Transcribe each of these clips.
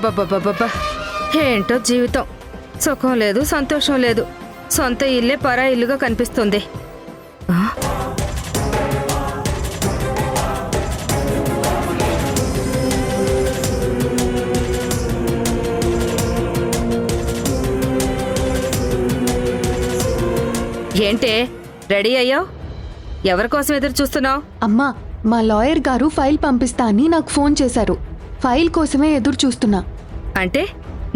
అబ్బబ్బబ్బబ్బబ్బా, ఏంటో జీవితం. సుఖం లేదు, సంతోషం లేదు. సొంత ఇల్లే పరా ఇల్లుగా కనిపిస్తుంది. ఆ? ఏంటే రెడీ అయ్యావు? ఎవరి కోసం ఎదురు చూస్తున్నావు? అమ్మా, మా లాయర్ గారు ఫైల్ పంపిస్తా అని నాకు ఫోన్ చేశారు. ఫైల్ కోసమే ఎదురు చూస్తున్నా. అంటే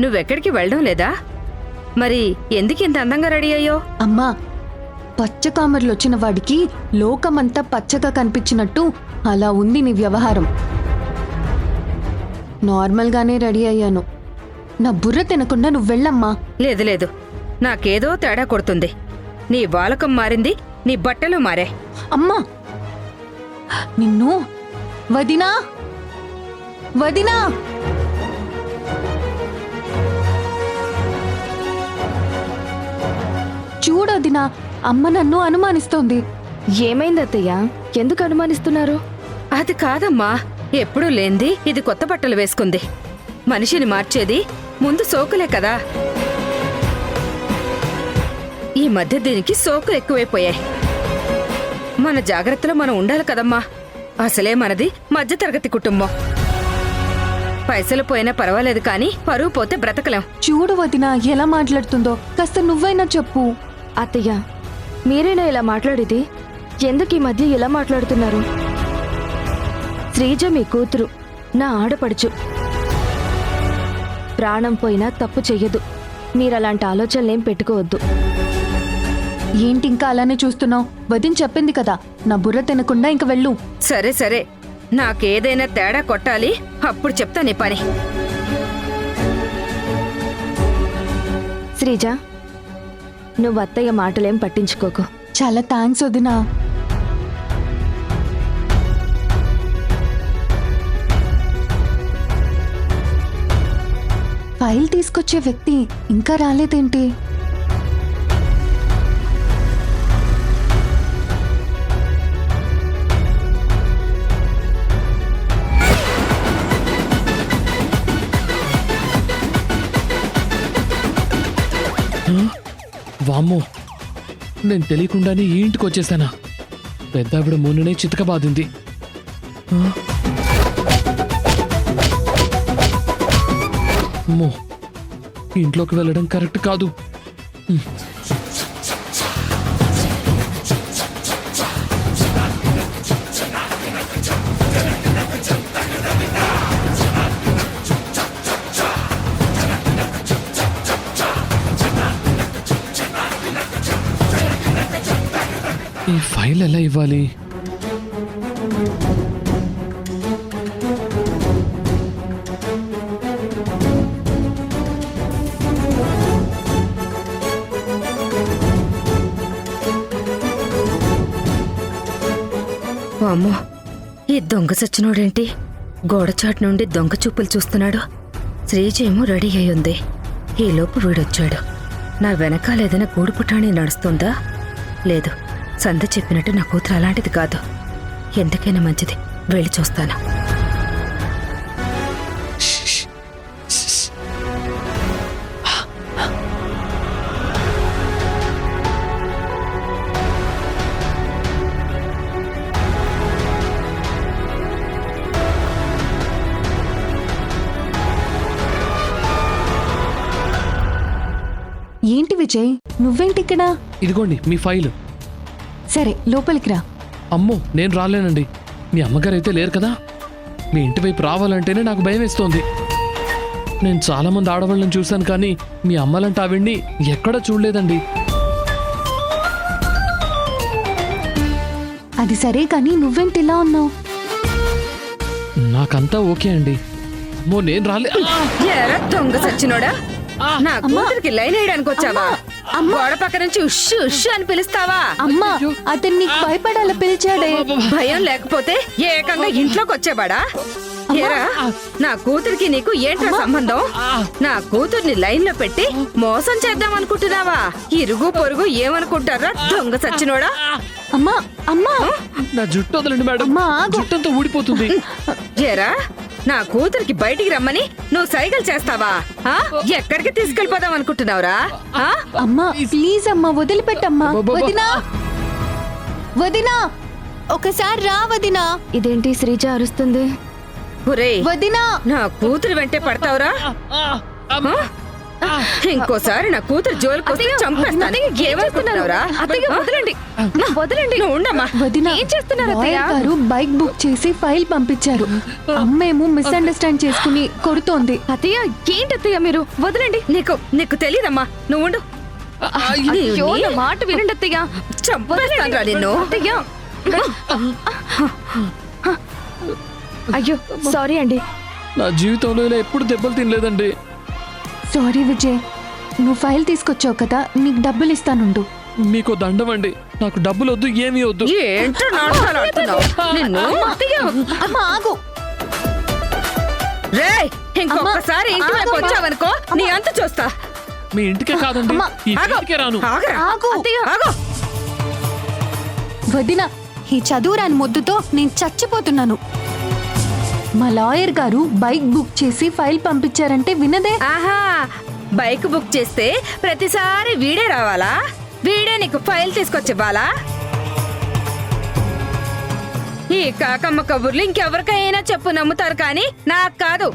నువ్వెక్కడికి వెళ్ళడం లేదా? మరి ఎందుకు ఇంత అందంగా రెడీ అయ్యావు? అమ్మా, పచ్చకామర్లు వచ్చిన వాడికి లోకమంతా పచ్చగా కనిపించినట్టు అలా ఉంది నీ వ్యవహారం. నార్మల్గానే రెడీ అయ్యాను. నా బుర్ర తినకుండా నువ్వు వెళ్ళమ్మా. లేదు లేదు, నాకేదో తేడా కొడుతుంది. నీ వాలకం మారింది, నీ బట్టలు మారే. అమ్మా, నిన్ను వదినా వదినా చూడొదినా, అమ్మ నన్ను అనుమానిస్తోంది. ఏమైంది అత్తయ్య? ఎందుకు అనుమానిస్తున్నారు? అది కాదమ్మా, ఎప్పుడూ లేంది ఇది కొత్త బట్టలు వేసుకుంది. మనిషిని మార్చేది ముందు సోకులే కదా. ఈ మధ్య దీనికి సోకులు ఎక్కువైపోయాయి. మన జాగ్రత్తలో మనం ఉండాలి కదమ్మా. అసలే మనది మధ్యతరగతి కుటుంబం. పైసలు పోయినా పర్వాలేదు కానీ పరువు పోతే బ్రతకలేం. చూడు వదినా ఎలా మాట్లాడుతుందో, కాస్త నువ్వైనా చెప్పు. అత్తయ్య, మీరేనా ఇలా మాట్లాడేది? ఎందుకు ఈ మధ్య ఇలా మాట్లాడుతున్నారు? శ్రీజ మీ కూతురు, నా ఆడపడుచు. ప్రాణం పోయినా తప్పు చెయ్యదు. మీరలాంటి ఆలోచనలేం పెట్టుకోవద్దు. ఏంటి ఇంకా అలానే చూస్తున్నావు? వదిన చెప్పింది కదా, నా బుర్ర తినకుండా ఇంక వెళ్ళు. సరే సరే, నాకేదైనా తేడా కొట్టాలి, అప్పుడు చెప్తా నీ పని. శ్రీజ, నువ్వు అత్తయ్య మాటలేం పట్టించుకోకు. చాలా థ్యాంక్స్ వదినా. ఫైల్ తీసుకొచ్చే వ్యక్తి ఇంకా రాలేదేంటి? వామ్మో, నేను తెలియకుండానే ఈ ఇంటికి వచ్చేసానా? పెద్దావిడ మొన్ననే చితకబాదింది. అమ్మో, ఇంట్లోకి వెళ్ళడం కరెక్ట్ కాదు. ఈ ఫైల్ ఎలా ఇవ్వాలి? అమ్మో, ఈ దొంగ సచ్చినోడేంటి గోడచాటు నుండి దొంగ చూపులు చూస్తున్నాడు? శ్రీజేమో రెడీ అయి ఉంది. ఈలోపు వీడొచ్చాడు. నా వెనకాల ఏదైనా గూడు పుటాణి నడుస్తుందా? లేదు, సంధ్య చెప్పినట్టు నా కూతురు అలాంటిది కాదు. ఎందుకైనా మంచిది, వెళ్ళి చూస్తాను. ఏంటి విజయ్, నువ్వేంటి ఇక్కడ? ఇదిగోండి మీ ఫైల్. సరే, లోపలికి రా. అమ్మో, నేను రాలేనండి. మీ అమ్మగారు అయితే లేరు కదా. మీ ఇంటి వైపు రావాలంటేనే నాకు భయం వేస్తోంది. నేను చాలా మంది ఆడవాళ్ళని చూశాను కానీ మీ అమ్మలంటే ఆవిడ్ని ఎక్కడా చూడలేదండి. అది సరే కానీ నువ్వేంటి ఇలా ఉన్నావు? నాకంతా ఓకే అండి. అమ్మో, నేను రాలే. ఎరా దొంగ సచ్చినోడా, నా కూతురికి లైన్ వేయడానికి వచ్చావా? గోడ పక్క నుంచి ఉష్ ఉష్ అని పిలుస్తావా? అమ్మా, అతను నీకు భయపడాల పిలిచాడే. భయం లేకపోతే ఏకంగా ఇంట్లోకి వచ్చేవాడా? ఏరా, నా కూతురికి నీకు ఏంట్రా సంబంధం? నా కూతుర్ని లైన్ లో పెట్టి మోసం చేద్దాం అనుకుంటున్నావా? ఇరుగు పొరుగు ఏమనుకుంటారా దొంగ సచ్చినోడా? అమ్మా, అమ్మా, నా జుట్టు వదలండి మేడం, అమ్మా, ఆగు. జుట్టంతా ఊడిపోతుంది. ఏరా, నా కూతురికి బయటికి రమ్మని నువ్వు సైకిల్ చేస్తావా? ఆ? ఎక్కడికి తీసుకెళ్ళిపోదాం అనుకుంటున్నావురా? ఆ? అమ్మా ప్లీజ్ అమ్మా వదిలిపెట్టమ్మా. వదినా వదినా ఒకసారి రా వదినా. ఇదేంటి శ్రీజ అరుస్తుంది? ఒరేయ్, వదినా నా కూతురు వెంటే పడతావురా? ఇంకోసారి నా కూతురు జోలికి వస్తే చంపేస్తాను. ఏమనుకుంటున్నావురా? అత్తయ్య వదలండి, వదలండి. నువ్వు ఉండమ్మా. వదినా ఏం చేస్తున్నారు అత్తయ్య? లాయర్ గారు బైక్ బుక్ చేసి ఫైల్ పంపించారు. అమ్మేమో మిస్అండర్స్టాండ్ చేసుకుని కొడుతోంది. అత్తయ్య ఏంటి అత్తయ్య మీరు? వదలండి. నీకు తెలీదమ్మా. నువ్వు ఉండు. అయ్యో, నా మాట వినండి అత్తయ్య. చంపేస్తానురా నిన్ను. అత్తయ్య. అయ్యో సారీ అండి. నా జీవితంలో ఇలా ఎప్పుడు దెబ్బలు తినలేదండి. సారీ విజయ్, నువ్వు ఫైల్ తీసుకొచ్చావు కదా, నీకు డబ్బులు ఇస్తానుండు. మీకు దండం అండి, నాకు డబ్బులు వద్దు, ఏమీ వద్దు. ఏంటో నాటకాలు ఆడుతున్నావు? నిన్ను అమ్మా ఆగు. రేయ్, ఇంకొకసారి ఇంటి వైపు వచ్చావనుకో నీ అంత చూస్తా. మీ ఇంటికే కాదండి, ఈ ఇంటికే రాను. ఆగరా. ఆగు. ఆగు. వదినా, ఈ చదువురాని మొద్దుతో నేను చచ్చిపోతున్నాను. మా లాయర్ గారు బైక్ బుక్ చేసి ఫైల్ పంపించారంటే వినదే. ఆహా, బైక్ బుక్ చేస్తే ప్రతిసారి వీడే రావాలా? వీడే నీకు ఫైల్ తీసుకొచ్చివ్వాలా? ఈ కాకమ్మ కబుర్లు ఇంకెవరికైనా చెప్పు, నమ్ముతారు కానీ నాకు కాదు.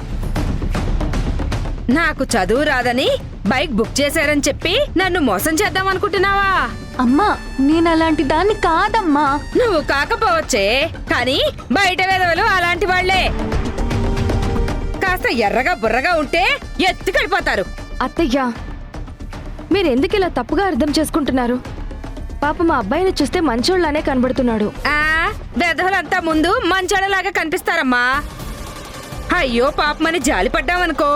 నాకు చదువు రాదని బైక్ బుక్ చేశారని చెప్పి నన్ను మోసం చేద్దాం అనుకుంటున్నావా? అమ్మా నేను అలాంటి దాన్ని కాదమ్మా. నువ్వు కాకపోవచ్చే, కానీ బయట వేదవలు అలాంటి వాళ్లే. కాస్త ఎర్రగా బుర్రగా ఉంటే ఎత్తుకెళ్ళిపోతారు. అత్తయ్య, మీరు ఎందుకు ఇలా తప్పుగా అర్థం చేసుకుంటున్నారు? పాప మా అబ్బాయిని చూస్తే మంచోళ్ళనే కనబడుతున్నాడు. ఆ వెధవలంతా ముందు మంచోళ్ళలాగా కనిపిస్తారమ్మా. అయ్యో పాపమని జాలి పడ్డామనుకో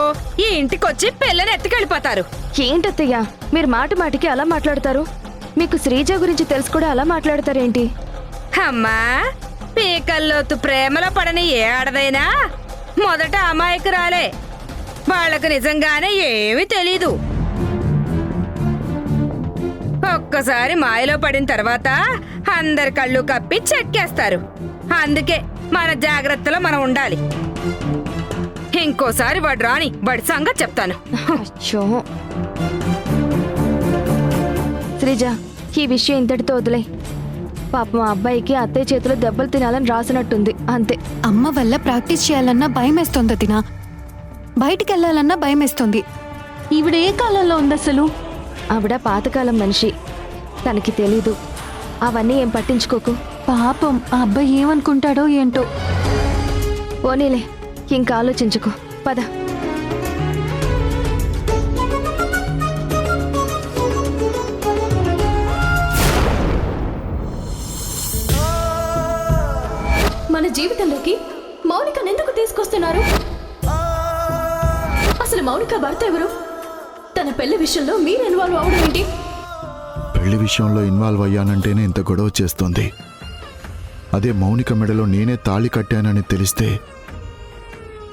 ఈ ఇంటికొచ్చి పిల్లని ఎత్తుకెళ్ళిపోతారు. ఏంటత్తయ్య మీరు మాటి మాటికి అలా మాట్లాడతారు? మీకు శ్రీజ గురించి తెలుసు కూడా అలా మాట్లాడతారేంటి? అమ్మా, పీకల్లోతు ప్రేమలో పడని ఏ ఆడదైనా మొదట అమాయకురాలే. వాళ్లకు నిజంగానే ఏమీ తెలీదు. ఒక్కసారి మాయలో పడిన తర్వాత అందరి కళ్ళు కప్పి చెక్కేస్తారు. అందుకే మన జాగ్రత్తలో మనం ఉండాలి. ఇంకోసారి వాడు రాని, వాడి సంగతి చెప్తాను. అయ్యో శ్రీజ, ఈ విషయం ఇంతటితో వదిలే. పాప మా అబ్బాయికి అత్తయ్య చేతిలో దెబ్బలు తినాలని రాసినట్టుంది, అంతే. అమ్మ వల్ల ప్రాక్టీస్ చేయాలన్నా భయమేస్తోంది వదినా. బయటికి వెళ్ళాలన్నా భయమేస్తోంది. ఈవిడ ఏ కాలంలో ఉంది అసలు? ఆవిడ పాతకాలం మనిషి, తనకి తెలీదు. అవన్నీ ఏం పట్టించుకోకు. పాపం ఆ అబ్బాయి ఏమనుకుంటాడో ఏంటో. పోనీలే, ఇంకా ఆలోచించుకో. పద. మన జీవితంలోకి మౌనికను ఎందుకు తీసుకొస్తున్నారు? అసలు మౌనిక భర్త ఎవరు? తన పెళ్లి విషయంలో మీరు ఇన్వాల్వ్ అవడం ఏంటి? పెళ్లి విషయంలో ఇన్వాల్వ్ అయ్యానంటేనే ఇంత గొడవ చేస్తోంది. అదే మౌనిక మెడలో నేనే తాళి కట్టానని తెలిస్తే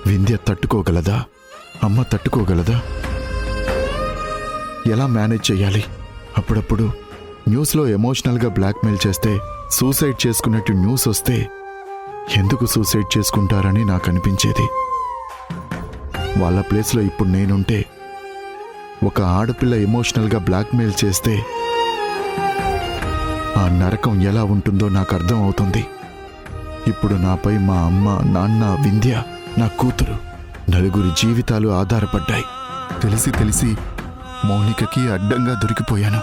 వింధ్య తట్టుకోగలదా? అమ్మ తట్టుకోగలదా? ఎలా మేనేజ్ చెయ్యాలి? అప్పుడప్పుడు న్యూస్లో ఎమోషనల్గా బ్లాక్మెయిల్ చేస్తే సూసైడ్ చేసుకున్నట్టు న్యూస్ వస్తే ఎందుకు సూసైడ్ చేసుకుంటారని నాకు అనిపించేది. వాళ్ళ ప్లేస్లో ఇప్పుడు నేనుంటే ఒక ఆడపిల్ల ఎమోషనల్గా బ్లాక్మెయిల్ చేస్తే ఆ నరకం ఎలా ఉంటుందో నాకు అర్థం అవుతుంది. ఇప్పుడు నాపై మా అమ్మ, నాన్న, వింధ్య, నా కూతురు, నలుగురి జీవితాలు ఆధారపడ్డాయి. తెలిసి మౌనికకి అడ్డంగా దొరికిపోయాను.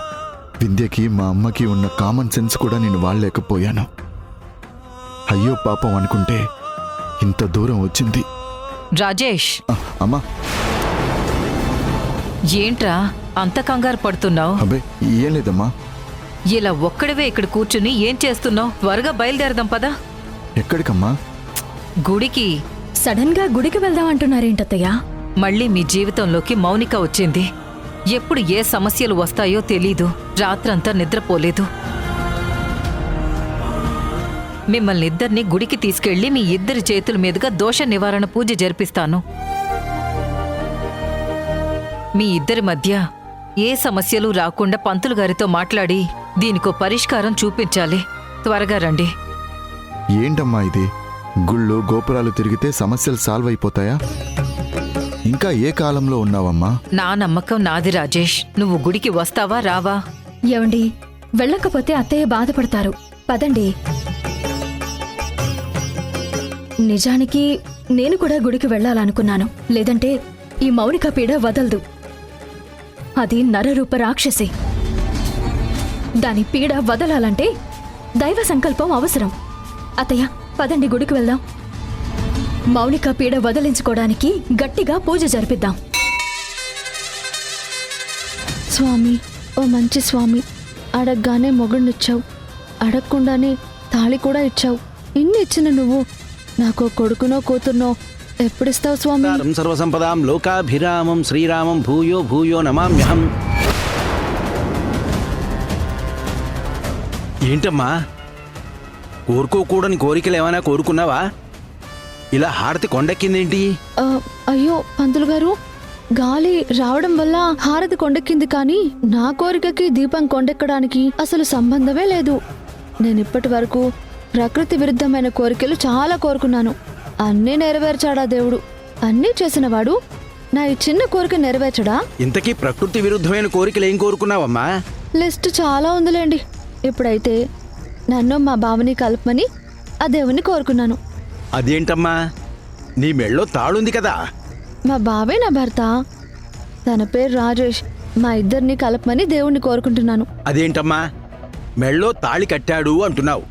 వింధ్యకి, మా అమ్మకి ఉన్న కామన్ సెన్స్ కూడా నేను వాడలేకపోయాను. అయ్యో పాపం అనుకుంటే ఇంత దూరం వచ్చింది. రాజేష్, అమ్మా. ఏంట్రా అంత కంగారు పడుతున్నావు? అబ్బే ఏం లేదమ్మా. ఇలా ఒక్కడివే ఇక్కడ కూర్చుని ఏం చేస్తున్నావు? త్వరగా బయలుదేరదాం పదా. ఎక్కడికమ్మా? గుడికి. సడన్ గా గుడికి వెళ్దాం అంటున్నారేంటత్తయ్యా? మళ్ళీ మీ జీవితంలోకి మౌనిక వచ్చింది. ఎప్పుడు ఏ సమస్యలు వస్తాయో తెలీదు. రాత్రంతా నిద్రపోలేదు. మిమ్మల్ని ఇద్దరిని గుడికి తీసుకెళ్లి మీ ఇద్దరి చేతుల మీదుగా దోష నివారణ పూజ జరిపిస్తాను. మీ ఇద్దరి మధ్య ఏ సమస్యలు రాకుండా పంతులు గారితో మాట్లాడి దీనికో పరిష్కారం చూపించాలి. త్వరగా రండి. ఏంటమ్మా ఇది? గుళ్ళు గోపురాలు తిరిగితే సమస్యలు సాల్వ్ అయిపోతాయా? ఇంకా ఏ కాలంలో ఉన్నావమ్మా? నా నమ్మకం నాది రాజేష్. నువ్వు గుడికి వస్తావా రావా? ఏమండి, వెళ్ళకపోతే అత్తయ్య బాధపడతారు. పదండి. నిజానికి నేను కూడా గుడికి వెళ్ళాలనుకున్నాను. లేదంటే ఈ మౌనిక పీడ వదలదు. అది నరరూప రాక్షసి. దాని పీడ వదలాలంటే దైవ సంకల్పం అవసరం. అత్తయ్య, పదండి గుడికి వెళ్దాం. మౌనిక పీడ వదిలించుకోవడానికి గట్టిగా పూజ జరిపిద్దాం. స్వామి, ఓ మంచి స్వామి, అడగగానే మొగుడినిచ్చావు, అడగకుండానే తాళి కూడా ఇచ్చావు. ఇన్ని ఇచ్చిన నువ్వు నాకు కొడుకునో కూతుర్నో ఎప్పుడిస్తావు స్వామి? సర్వసంపదాం లోకాభిరామం శ్రీరామం భూయో భూయో నమామ్యహం. ఏంటమ్మా, కోరుకోకూడని కోరికలు ఏమైనా కోరుకున్నావా? ఇలా హారతి కొండెక్కిందేంటి? అయ్యో పంతులు గారు, గాలి రావడం వల్ల హారతి కొండెక్కింది, కానీ నా కోరికకి దీపం కొండెక్కడానికి అసలు సంబంధమే లేదు. నేనిప్పటి వరకు ప్రకృతి విరుద్ధమైన కోరికలు చాలా కోరుకున్నాను. అన్నీ నెరవేర్చాడా దేవుడు? అన్నీ చేసినవాడు నా ఈ చిన్న కోరిక నెరవేర్చడా? ఇంతకీ ప్రకృతి విరుద్ధమైన కోరికలు ఏం కోరుకున్నావమ్మా? లిస్ట్ చాలా ఉందిలేండి. ఇప్పుడైతే నన్ను మా బావని కలపమని ఆ దేవుని కోరుకున్నాను. అదేంటమ్మా, నీ మెళ్ళో తాళుంది కదా? మా బావే నా భర్త, తన పేరు రాజేష్. మా ఇద్దరిని కలపమని దేవుణ్ణి కోరుకుంటున్నాను. అదేంటమ్మా, మెళ్ళో తాళి కట్టాడు అంటున్నావు,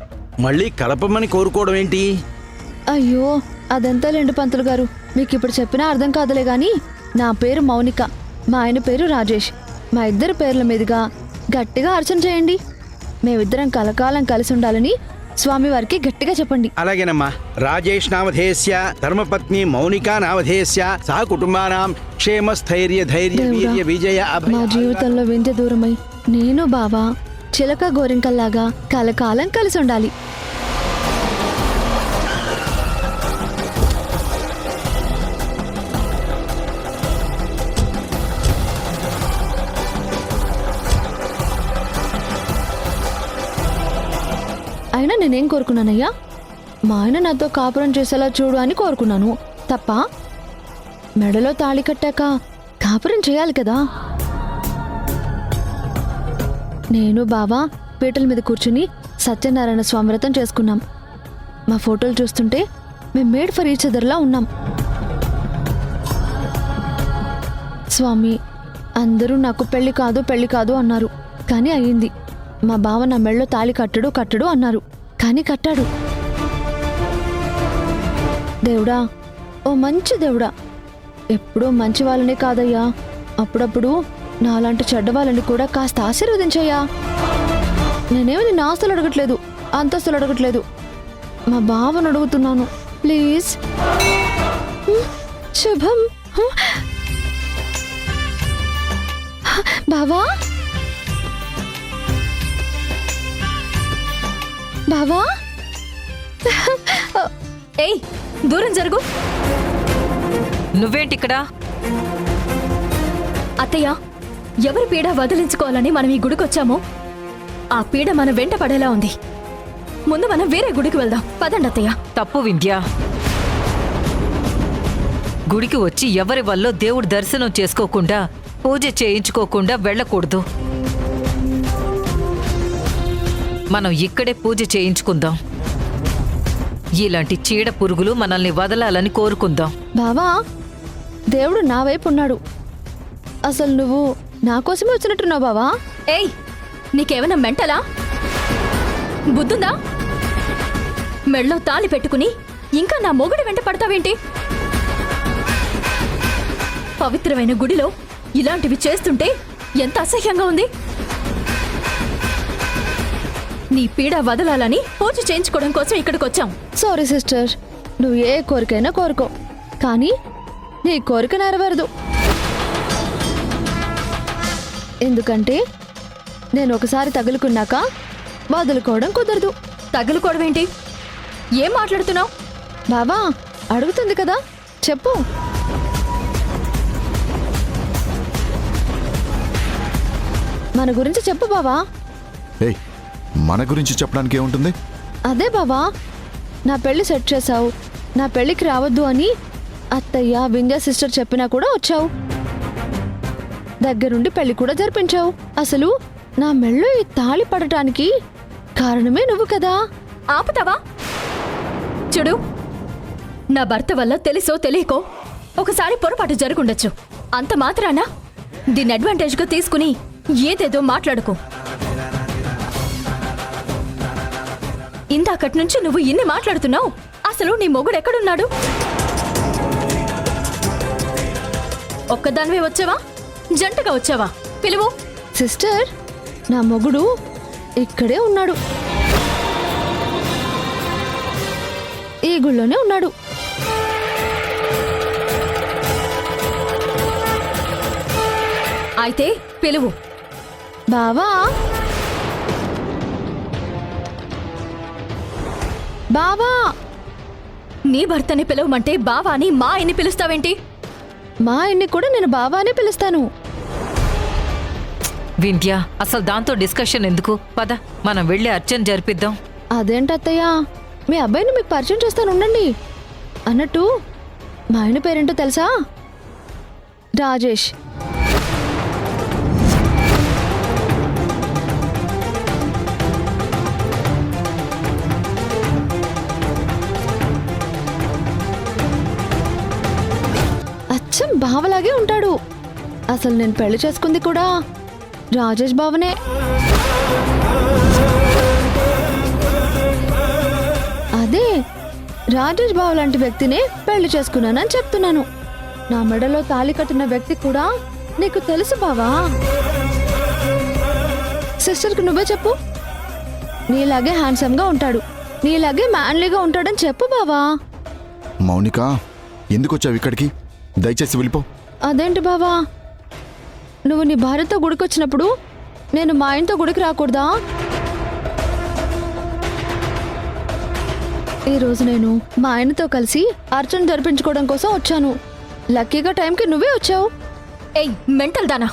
మళ్ళీ కలపమని కోరుకోవడం ఏంటి? అయ్యో, అదంతా లేండి పంతులు గారు, మీకు ఇప్పుడు చెప్పినా అర్థం కాదులే గాని, నా పేరు మౌనిక, మా ఆయన పేరు రాజేష్. మా ఇద్దరి పేర్ల మీదుగా గట్టిగా అర్చన చేయండి. మేమిద్దరం కలకాలం కలిసి ఉండాలని స్వామివారికి గట్టిగా చెప్పండి. అలాగేనమ్మా. రాజేష్ నామధేయస్య ధర్మపత్ని మౌనికా నామధేయస్య సహ కుటుంబానాం క్షేమ స్థైర్య ధైర్య వీర్య విజయ అభయ. మా జీవితంలో వింధ్య దూరమై నేను బావా చిలక గోరింకల్లాగా కలకాలం కలిసి ఉండాలి. అయినా నేనేం కోరుకున్నానయ్యా? మా ఆయన నాతో కాపురం చేసేలా చూడు అని కోరుకున్నాను తప్ప, మెడలో తాళి కట్టాక కాపురం చేయాలి కదా. నేను బావా పీటల మీద కూర్చుని సత్యనారాయణ స్వామి వ్రతం చేసుకున్నాం. మా ఫోటోలు చూస్తుంటే మేము మేడ్ ఫర్ ఈచ్ అదర్లా ఉన్నాం. స్వామి, అందరూ నాకు పెళ్లి కాదు అన్నారు, కానీ అయ్యింది. మా బావ నా మెళ్ళో తాళి కట్టడు అన్నారు, కానీ కట్టాడు. దేవుడా, ఓ మంచి దేవుడా, ఎప్పుడూ మంచి వాళ్ళనే కాదయ్యా, అప్పుడప్పుడు నాలాంటి చెడ్డ వాళ్ళని కూడా కాస్త ఆశీర్వదించయ్యా. నేనేమి నిన్ను ఆస్తులు అడగట్లేదు, అంతస్తులు అడగట్లేదు, మా బావను అడుగుతున్నాను, ప్లీజ్. శుభం. బావా, బావా. ఏయ్, దూరం జరుగు. నువ్వేంటిక్కడ? అత్తయ్య, ఎవరి పీడ వదిలించుకోవాలని మనం ఈ గుడికొచ్చామో ఆ పీడ మన వెంట పడేలా ఉంది. ముందు మనం వేరే గుడికి వెళ్దాం. పదండి అత్తయ్య. తప్పు వింధ్య. గుడికి వచ్చి ఎవరి వల్ల దేవుడి దర్శనం చేసుకోకుండా పూజ చేయించుకోకుండా వెళ్ళకూడదు. మనం ఇక్కడే పూజ చేయించుకుందాం. ఇలాంటి చీడ పురుగులు మనల్ని వదలాలని కోరుకుందాం. బావా, దేవుడు నా వైపు ఉన్నాడు. అసలు నువ్వు నా కోసమే వచ్చినట్టున్నావు బావా. ఏయ్, నీకేమైనా మెంటలా? బుద్ధుందా? మెళ్ళో తాళి పెట్టుకుని ఇంకా నా మొగుడి వెంట పడతావేంటి? పవిత్రమైన గుడిలో ఇలాంటివి చేస్తుంటే ఎంత అసహ్యంగా ఉంది. నీ పీడ వదలాలని పూజ చేయించుకోవడం కోసం ఇక్కడికి వచ్చాం. సారీ సిస్టర్, నువ్వు ఏ కోరికైనా కోరుకో, కానీ నీ కోరిక నెరవేరదు. ఎందుకంటే నేను ఒకసారి తగులుకున్నాక వదులుకోవడం కుదరదు. తగులుకోవడం ఏంటి? ఏం మాట్లాడుతున్నావు? బాబా అడుగుతుంది కదా, చెప్పు. మన గురించి చెప్పు బావా. ఏయ్, మన గురించి చెప్పడానికి ఏముంటుంది? అదే బావా, నా పెళ్లి సెట్ చేశావు, నా పెళ్లికి రావద్దు అని అత్తయ్య వింధ్య సిస్టర్ చెప్పినా కూడా వచ్చావు. దగ్గరుండి పెళ్లి కూడా జరిపించావు. అసలు నా మెళ్ళో ఈ తాళి పడటానికి కారణమే నువ్వు కదా. ఆపుతావా? చూడు, నా భర్త వల్ల తెలుసో తెలియకో ఒకసారి పొరపాటు జరుగుండొచ్చు. అంత మాత్రాన దీన్ని అడ్వాంటేజ్గా తీసుకుని ఏదేదో మాట్లాడుకో. ఇందాకటి నుంచి నువ్వు ఇన్ని మాట్లాడుతున్నావు. అసలు నీ మొగుడు ఎక్కడున్నాడు? ఒక్కదానివే వచ్చావా, జంటగా వచ్చావా? పిలువు. సిస్టర్, నా మొగుడు ఇక్కడే ఉన్నాడు, ఈ గుళ్ళోనే ఉన్నాడు. అయితే పిలువు. బావా, బావా. నీ భర్తని పిలవమంటే బావా అని మా ఆయన్ని పిలుస్తావేంటి? మా ఆయన్ని కూడా నేను బావా అని పిలుస్తాను. వింధ్య, అసలు దాంతో డిస్కషన్ ఎందుకు? పద, మనం వెళ్ళి అర్చన జరిపిద్దాం. అదేంటత్తయ్య, మీ అబ్బాయిని మీకు పరిచయం చేస్తాను, ఉండండి. అన్నట్టు మా ఆయన పేరేంటో తెలుసా? రాజేష్. అచ్చం బావలాగే ఉంటాడు. అసలు నేను పెళ్లి చేసుకుంది కూడా రాజేష్ బావనే. అదే రాజేష్ బావ లాంటి వ్యక్తినే పెళ్లి చేసుకున్నానని చెప్తున్నాను. నా మెడలో తాళి కట్టిన వ్యక్తి కూడా నీకు తెలుసు బావా. సిస్టర్కి నువ్వే చెప్పు. నీలాగే హ్యాండ్సమ్గా ఉంటాడు, నీలాగే మ్యాన్లీగా ఉంటాడని చెప్పు బావా. మౌనిక, ఎందుకు వచ్చావు ఇక్కడికి? దయచేసి వెళ్ళిపో. అదేంటి బావా, నువ్వు నీ భార్యతో గుడికొచ్చినప్పుడు నేను మా ఆయనతో గుడికి రాకూడదా? ఈరోజు నేను మా ఆయనతో కలిసి అర్చన జరిపించుకోవడం కోసం వచ్చాను. లక్కీగా టైంకి నువ్వే వచ్చావు. ఏయ్ మెంటల్ దానా,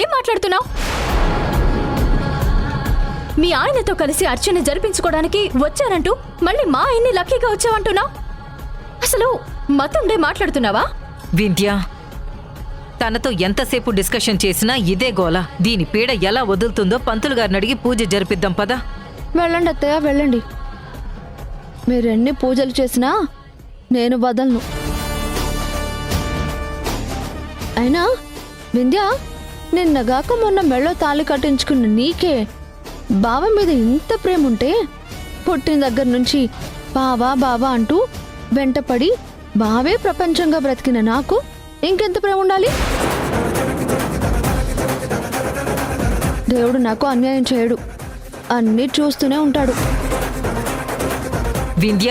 ఏం మాట్లాడుతున్నావు? మీ ఆయనతో కలిసి అర్చన జరిపించుకోవడానికి వచ్చానంటూ మళ్ళీ మా ఆయన్ని లక్కీగా వచ్చావంటున్నావు. అసలు మతుండే మాట్లాడుతున్నావా? వింధ్య, తనతో ఎంతసేపు డిస్కషన్ చేసినా ఇదే గోల. దీని పీడ ఎలా వదులుతుందో పంతులు గారిని అడిగి పూజ జరిపిద్దాం పదా. వెళ్ళండి అత్తయ్య, వెళ్ళండి. మీరెన్ని పూజలు చేసినా నేను వదలను. అయినా వింధ్య, నిన్నగాక మొన్న మెళ్ళో తాళి కట్టించుకున్న నీకే బావ మీద ఇంత ప్రేమ ఉంటే, పుట్టిన దగ్గర నుంచి బావా బావా అంటూ వెంటపడి బావే ప్రపంచంగా బ్రతికిన నాకు ఇంకెంత ప్రేమ ఉండాలి? దేవుడు నాకు అన్యాయం చేయడు, అన్నీ చూస్తూనే ఉంటాడు. వింధ్య,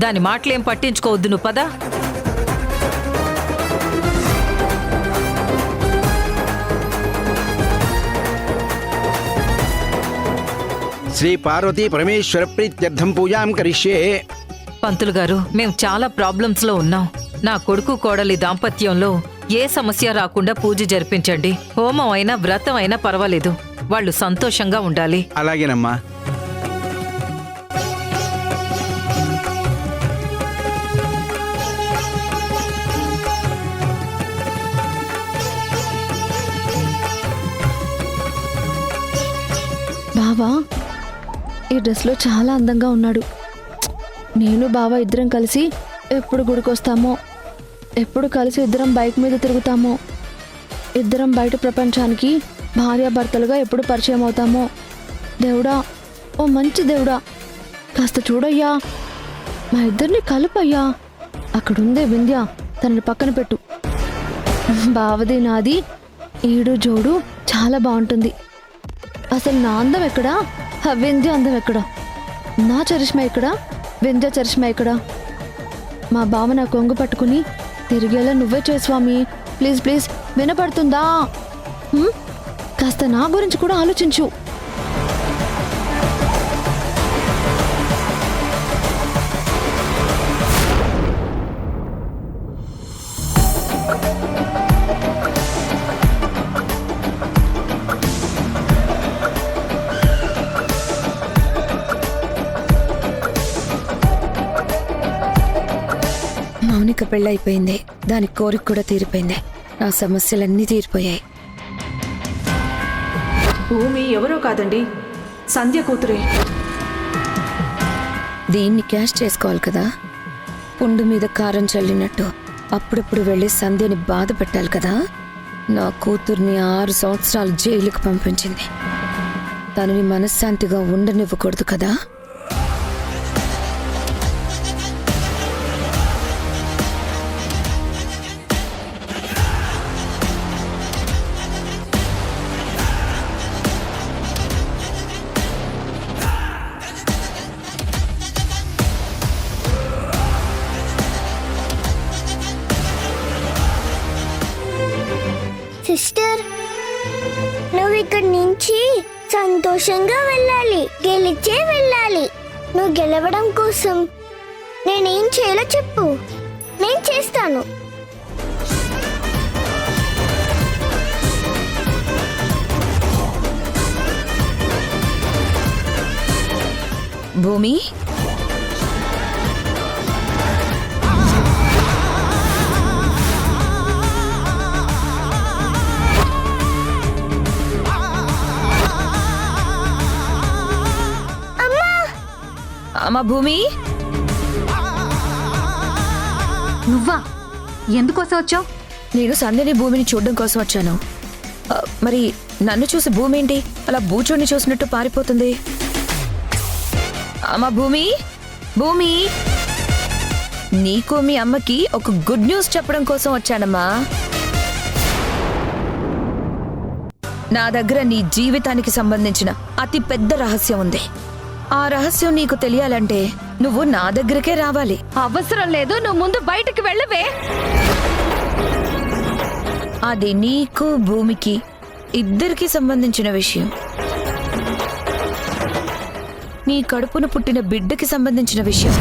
దాని మాటలేం పట్టించుకోవద్దు, నువ్వు పదా. శ్రీ పార్వతీ పరమేశ్వర ప్రీత్యర్థం పూజాం కరిష్యే. పంతులు గారు, మేము చాలా ప్రాబ్లమ్స్ లో ఉన్నాం. నా కొడుకు కోడలి దాంపత్యంలో ఏ సమస్య రాకుండా పూజ జరిపించండి. హోమం అయినా వ్రతం అయినా పర్వాలేదు, వాళ్ళు సంతోషంగా ఉండాలి. అలాగేనమ్మా. బావా ఈ డ్రెస్లో చాలా అందంగా ఉన్నాడు. నేను బావ ఇద్దరం కలిసి ఎప్పుడు గుడికొస్తామో, ఎప్పుడు కలిసి ఇద్దరం బైక్ మీద తిరుగుతామో, ఇద్దరం బయట ప్రపంచానికి భార్యాభర్తలుగా ఎప్పుడు పరిచయం అవుతామో. దేవుడా, ఓ మంచి దేవుడా, కాస్త చూడయ్యా, మా ఇద్దరిని కలుపయ్యా. అక్కడుందే వింధ్య, తనని పక్కన పెట్టు. బావది నాది ఈడు జోడు చాలా బాగుంటుంది. అసలు నా అందం ఎక్కడా, వింధ్య అందం ఎక్కడా? నా చరిష్మా ఎక్కడా, వింధ్య చరిష్మా ఎక్కడా? మా బావ నా కొంగు పట్టుకుని తిరిగేలా నువ్వే చేయి స్వామి, ప్లీజ్ ప్లీజ్, వినపడుతుందా? కాస్త నా గురించి కూడా ఆలోచించు. రాధిక పెళ్ళైపోయింది. దాని కోరిక కూడా తీరిపోయింది. నా సమస్యలన్నీ తీరిపోయాయి. భూమి ఎవరో కాదండి, సంధ్య కూతురే. దీన్ని క్యాష్ చేసుకోవాలి కదా. పుండు మీద కారం చల్లినట్టు అప్పుడప్పుడు వెళ్ళి సంధ్యని బాధ పెట్టాలి కదా. నా కూతుర్ని 6 సంవత్సరాలు జైలుకు పంపించింది. తనని మనశ్శాంతిగా ఉండనివ్వకూడదు కదా. సిస్టర్, నువ్వు ఇక్కడి నుంచి సంతోషంగా వెళ్ళాలి, గెలిచే వెళ్ళాలి. నువ్వు గెలవడం కోసం నేనేం చేయాలో చెప్పు, నేను చేస్తాను. భూమి, అమ్మా భూమి, నువ్వా? ఎందుకోసం వచ్చావు? నేను సంధ్యని భూమిని చూడడం కోసం వచ్చాను. మరి నన్ను చూసి భూమి ఏంటి అలా బూచోడిని చూసినట్టు పారిపోతుంది? అమ్మా భూమి, భూమి, నీకు మీ అమ్మకి ఒక గుడ్ న్యూస్ చెప్పడం కోసం వచ్చానమ్మా. నా దగ్గర నీ జీవితానికి సంబంధించిన అతి పెద్ద రహస్యం ఉంది. ఆ రహస్యం నీకు తెలియాలంటే నువ్వు నా దగ్గరికే రావాలి. అవసరం లేదు, నువ్వు ముందు బయటికి వెళ్ళవే. అది నీకు భూమికి ఇద్దరికి సంబంధించిన విషయం. నీ కడుపున పుట్టిన బిడ్డకి సంబంధించిన విషయం.